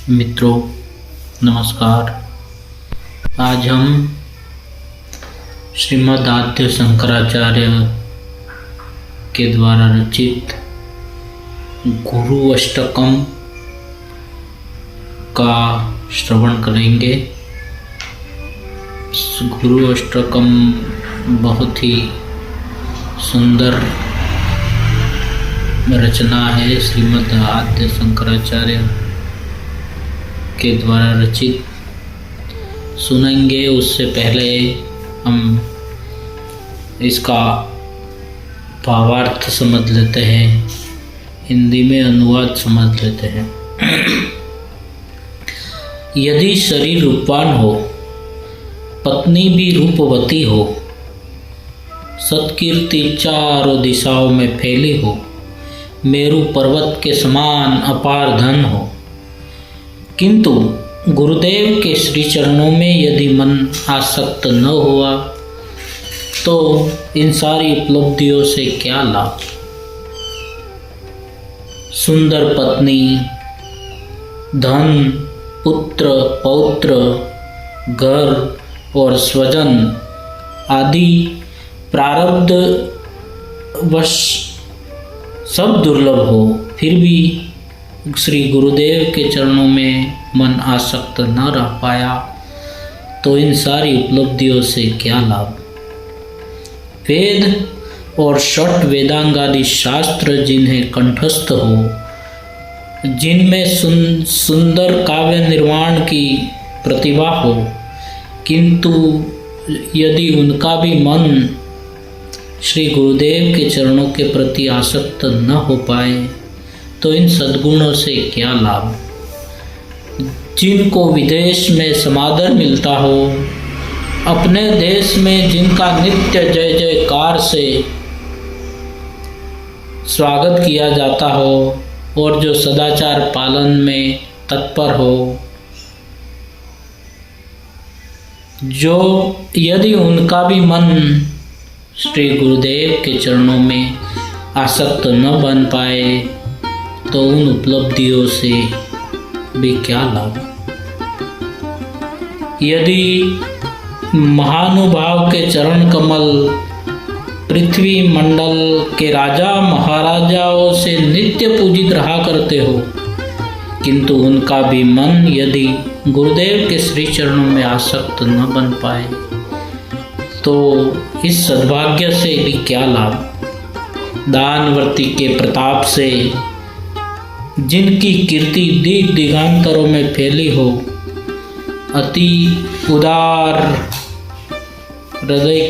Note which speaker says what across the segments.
Speaker 1: मित्रों नमस्कार। आज हम श्रीमद् आद्य शंकराचार्य के द्वारा रचित गुरु अष्टकम का श्रवण करेंगे। गुरु अष्टकम बहुत ही सुंदर रचना है, श्रीमद् आद्य शंकराचार्य के द्वारा रचित। सुनेंगे उससे पहले हम इसका भावार्थ समझ लेते हैं, हिंदी में अनुवाद समझ लेते हैं। यदि शरीर रूपवान हो, पत्नी भी रूपवती हो, सत्कीर्ति चारों दिशाओं में फैली हो, मेरु पर्वत के समान अपार धन हो, किंतु गुरुदेव के श्री चरणों में यदि मन आसक्त न हुआ तो इन सारी उपलब्धियों से क्या लाभ। सुंदर पत्नी, धन, पुत्र, पौत्र, घर और स्वजन आदि प्रारब्ध वश सब दुर्लभ हो, फिर भी श्री गुरुदेव के चरणों में मन आसक्त न रह पाया तो इन सारी उपलब्धियों से क्या लाभ। वेद और षट वेदांग आदि शास्त्र जिन्हें कंठस्थ हो, जिनमें सुंदर काव्य निर्माण की प्रतिभा हो, किंतु यदि उनका भी मन श्री गुरुदेव के चरणों के प्रति आसक्त न हो पाए तो इन सद्गुणों से क्या लाभ। जिनको विदेश में समादर मिलता हो, अपने देश में जिनका नित्य जय जयकार से स्वागत किया जाता हो और जो सदाचार पालन में तत्पर हो, जो यदि उनका भी मन श्री गुरुदेव के चरणों में आसक्त न बन पाए तो उन उपलब्धियों से भी क्या लाभ। यदि महानुभाव के चरण कमल पृथ्वी मंडल के राजा महाराजाओं से नित्य पूजित रहा करते हो, किंतु उनका भी मन यदि गुरुदेव के श्री चरणों में आसक्त न बन पाए तो इस सद्भाग्य से भी क्या लाभ। दानवर्ती के प्रताप से जिनकी कीर्ति दिग दिगांतरों में फैली हो, अति उदार हृदय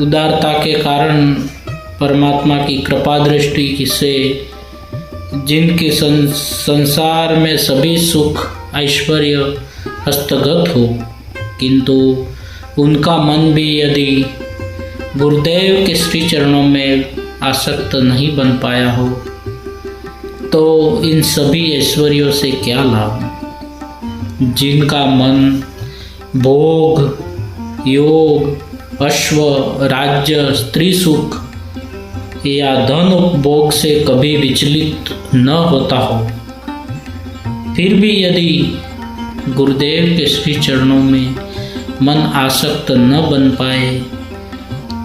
Speaker 1: उदारता के कारण परमात्मा की कृपा दृष्टि से जिनके संसार में सभी सुख ऐश्वर्य हस्तगत हो, किंतु उनका मन भी यदि गुरुदेव के श्री चरणों में आसक्त नहीं बन पाया हो तो इन सभी ऐश्वर्यों से क्या लाभ। जिनका मन भोग, योग, अश्व, राज्य, स्त्री सुख या धन उपभोग से कभी विचलित न होता हो, फिर भी यदि गुरुदेव के श्री चरणों में मन आसक्त न बन पाए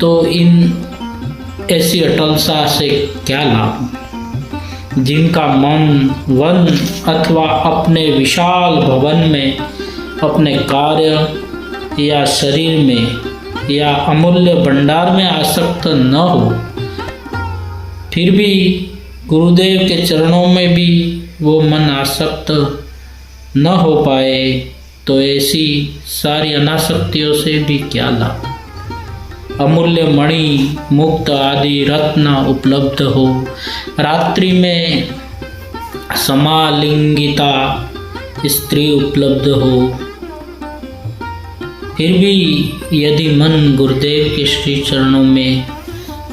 Speaker 1: तो इन ऐसी अटलता से क्या लाभ। जिनका मन वन अथवा अपने विशाल भवन में, अपने कार्य या शरीर में या अमूल्य भंडार में आसक्त न हो, फिर भी गुरुदेव के चरणों में भी वो मन आसक्त न हो पाए तो ऐसी सारी अनासक्तियों से भी क्या लाभ। अमूल्य मणि, मुक्त आदि रत्न उपलब्ध हो, रात्रि में समालिंगिता स्त्री उपलब्ध हो, फिर भी यदि मन गुरुदेव के श्री चरणों में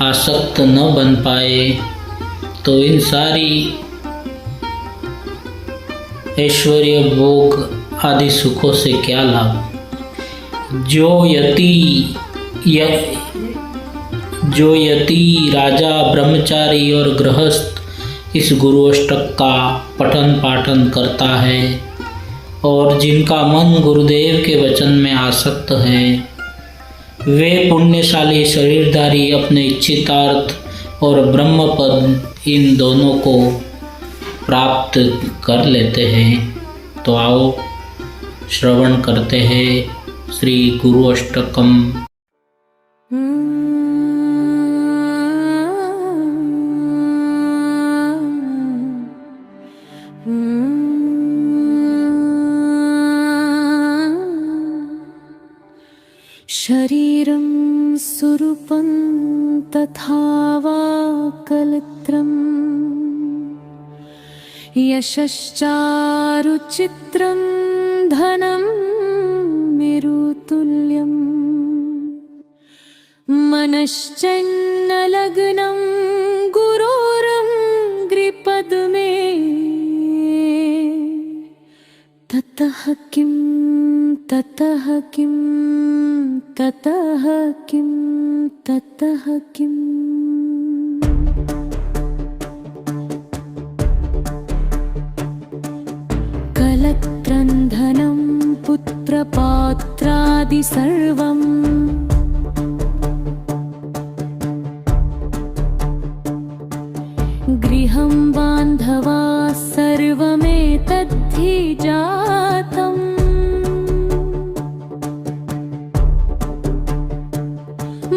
Speaker 1: आसक्त न बन पाए तो इन सारी ऐश्वर्य भोग आदि सुखों से क्या लाभ। जो यति राजा ब्रह्मचारी और गृहस्थ इस गुरु अष्टक का पठन पाठन करता है और जिनका मन गुरुदेव के वचन में आसक्त है, वे पुण्यशाली शरीरधारी अपने इच्छितार्थ और ब्रह्म पद इन दोनों को प्राप्त कर लेते हैं। तो आओ श्रवण करते हैं श्री गुरु अष्टकम।
Speaker 2: शरीरं सुरूपं तथा वा कलत्रम् यशश्चारुचित्रं धनं मेरुतुल्यम् मनश्चन्नलग्नं गुरोरङ्घ्रिपद्मे ततः किं ततः किं ततः किं ततः किम् कलत्रं धनं पुत्रपात्रादि सर्वम् गृहं बान्धवा सर्वमेतद्धि जातम्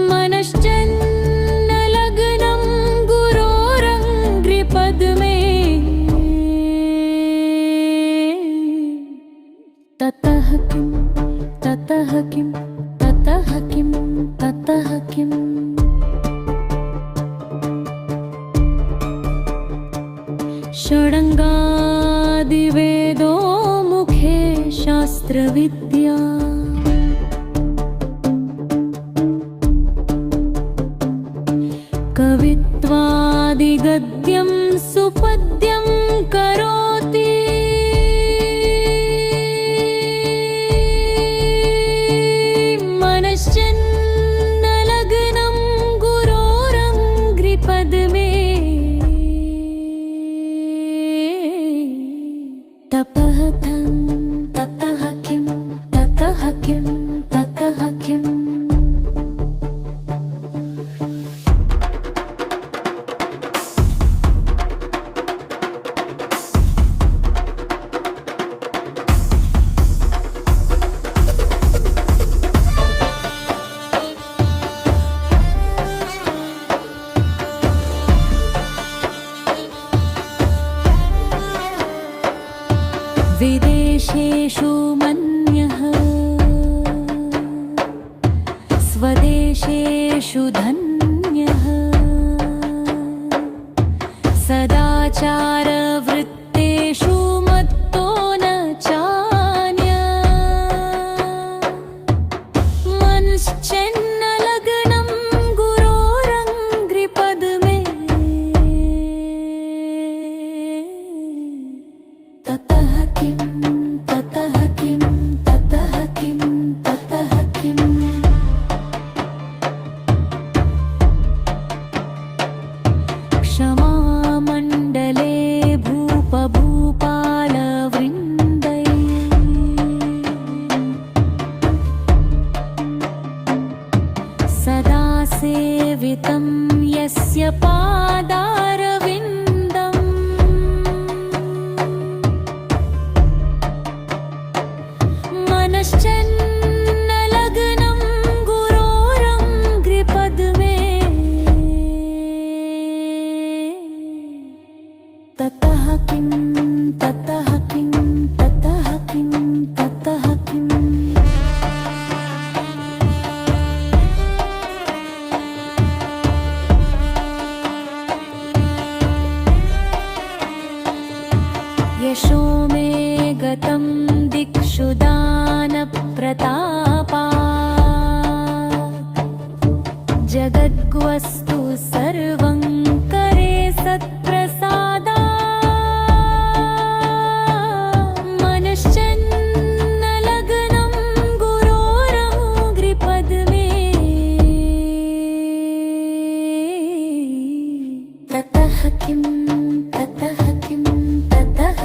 Speaker 2: मनश्चन्नलग्नं गुरोरङ्घ्रिपद्मे ततः किं ततः किं ततः किं ततः किम् षडङ्गादिवेदो मुखे शास्त्रविद्या कवित्वादिगद्यं सुपद्यं करोति मनश्चन्नलग्नं गुरोरङ्घ्रिपद्मे ततः किं ततः किं ततः किम् विदेशेषु मन्यः स्वदेशेषु धन्यः सदाचारवृत्तेषु मत्तो न चान्यः मनश्चन्नलग्नं गुरोरङ्घ्रिपद्मे ततः किं ततः किं ततः किं ततः किम् क्षमामण्डले भूपभूपालवृन्दै सदा सेवितं यस्य पादारविन्दम् मनश्चन्नलग्नं गुरोरङ्घ्रिपद्मे ततः किं ततः किं ततः किं ततः किम् यशो मे गतं दिक्षु दानप्रतापा जगद्वस्तु सर्वं करे सत्प्रसादा मनश्चन्नलग्नं गुरोरङ्घ्रिपद्मे ततः किं ततः किं ततः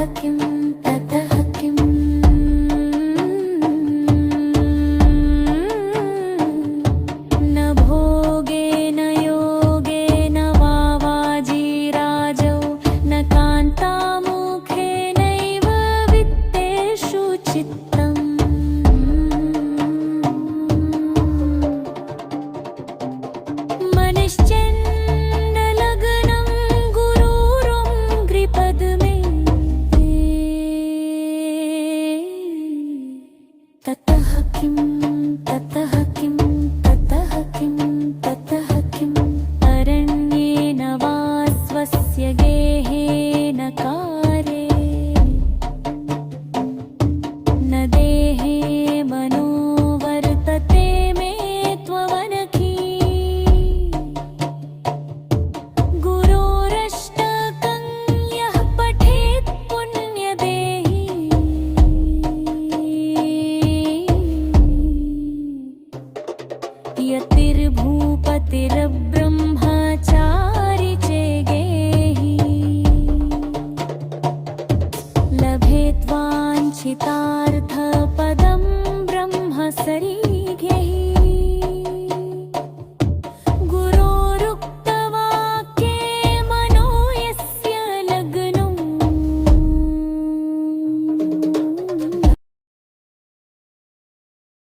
Speaker 2: परमार्थम्